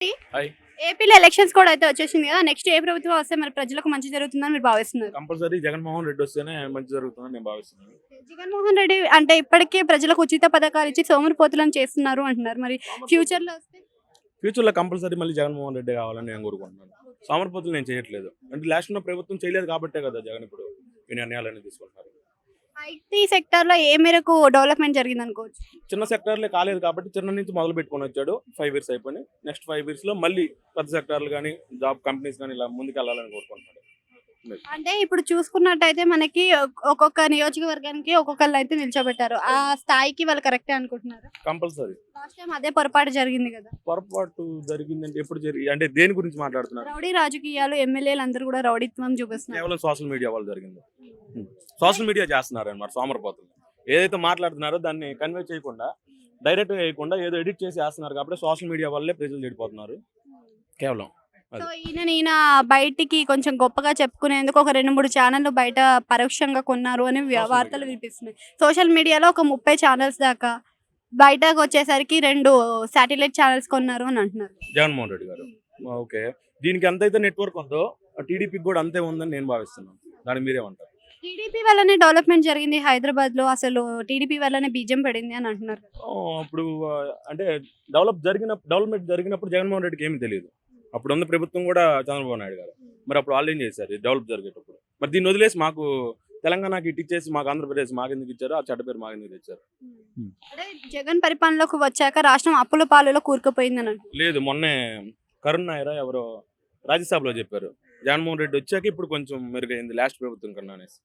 Hi. ఏపీలో elections కూడా అయితే వచ్చేసింది కదా. నెక్స్ట్ ఏ ప్రభుత్వం వస్తే మరి ప్రజలకు మంచి జరుగుతుందని మీరు భావిస్తున్నారు? కంపల్సరీ జగన్మోహన్ రెడ్డి వస్తేనే మంచి జరుగుతుందని నేను భావిస్తున్నాను. జగన్మోహన్ రెడ్డి అంటే ఇప్పటికే ప్రజలకు ఉచిత పథకాలు ఇచ్చి సోమరిపోతులను చేస్తున్నారు అంటున్నారు. మరి ఫ్యూచర్ లో వస్తే ఫ్యూచర్‌లో కంపల్సరీ మళ్ళీ జగన్మోహన్ రెడ్డి కావాలని నేను కోరుకుంటున్నాను. సోమరిపోతులు నేను చేయట్లేదు. అంటే లాస్ట్ ఉన్న ప్రభుత్వం చేయలేదు కాబట్టే కదా జగన్ ఇప్పుడు ఈ నిర్ణయాలన్నీ తీసుకుంటున్నారు. ఐటీ సెక్టర్ లో ఏ మేరకు డెవలప్మెంట్ జరిగింది అనుకోవచ్చు? చిన్న సెక్టార్‌లే కాలేదు కాబట్టి చిన్న నుంచి మొదలు పెట్టుకొని వచ్చాడు. 5 ఇయర్స్ అయిపోయినాయి. నెక్స్ట్ 5 ఇయర్స్‌లో మళ్ళీ పెద్ద సెక్టార్‌లు గాని, జాబ్ కంపెనీస్ గాని ఇలా ముందుకెళ్ళాలని కోరుకుంటున్నాడు. అంటే ఇప్పుడు చూసుకున్నట్టయితే మనకి ఒక్కొక్క నియోజకవర్గానికి ఒక్కొక్కళ్ళు అయితే నిల్చోబెట్టారు. ఆ స్థాయికి వాళ్ళు కరెక్టే అనుకుంటున్నారు. కంపల్సరీ. లాస్ట్ టైం అదే పొరపాటు జరిగింది కదా. పొరపాటు జరిగిందంటే ఎప్పుడు అంటే దేని గురించి మాట్లాడుతున్నారు? రౌడీ రాజకీయాలు ఎమ్మెల్యేలు అందరూ కూడా రౌడీత్వం చూపిస్తున్నారు. కేవలం సోషల్ మీడియా వల్ల జరిగింది. సోషల్ మీడియా చేస్తున్నారు అన్నమాట సోమరిపోతులు. ఏదైతే మాట్లాడుతున్నారో దాన్ని కన్వే చేయకుండా డైరెక్ట్‌గా వేయకుండా ఏదో ఎడిట్ చేసి వేస్తున్నారు కాబట్టి సోషల్ మీడియా వల్లే ప్రజలు చెడిపోతున్నారు. కేవలం సో ఈయన బయటికి కొంచెం గొప్పగా చెప్పుకునేందుకు ఒక 2, 3 ఛానళ్ళు బయట పరోక్షంగా కొన్నారు అని వార్తలు వినిపిస్తున్నాయి. సోషల్ మీడియాలో ఒక 30 ఛానల్స్ దాకా బయటకు వచ్చేసరికి 2 శాటిలైట్ ఛానల్స్ కొన్నారు అని అంటున్నారు. జగన్మోహన్ రెడ్డి గారు. ఓకే. దీనికి ఎంతైతే నెట్వర్క్ ఉందో టీడీపీకి కూడా అంతే ఉందని నేను భావిస్తున్నాను. దానికి మీరేమంటారు? టీడీపీ వల్లనే డెవలప్మెంట్ జరిగింది హైదరాబాద్లో. అసలు టీడీపీ వల్లనే బీజం పడింది అని అంటున్నారు. అప్పుడు అంటే డెవలప్మెంట్ జరిగినప్పుడు జగన్మోహన్ రెడ్డికి ఏమీ తెలియదు. అప్పుడు ఉన్న ప్రభుత్వం కూడా చంద్రబాబు నాయుడు గారు. మరి అప్పుడు వాళ్ళు ఏం చేశారు డెవలప్ జరిగేటప్పుడు? మరి దీన్ని వదిలేసి మాకు తెలంగాణకి ఇటు ఇచ్చేసి మాకు ఆంధ్రప్రదేశ్ మాకెందుకు ఇచ్చారు? ఆ చెడ్డ పేరు మాకెందుకు తెచ్చారు? అంటే జగన్ పరిపాలనలోకి వచ్చాక రాష్ట్రం అప్పుల పాలలో కూరుకుపోయింది అని అంటున్నారు. లేదు, మొన్నే కరుణ్ నాయరా ఎవరో రాజ్యసభలో చెప్పారు. జగన్మోహన్ రెడ్డి వచ్చాక ఇప్పుడు కొంచెం మెరుగైంది లాస్ట్ ప్రభుత్వం కన్నా అనేసి.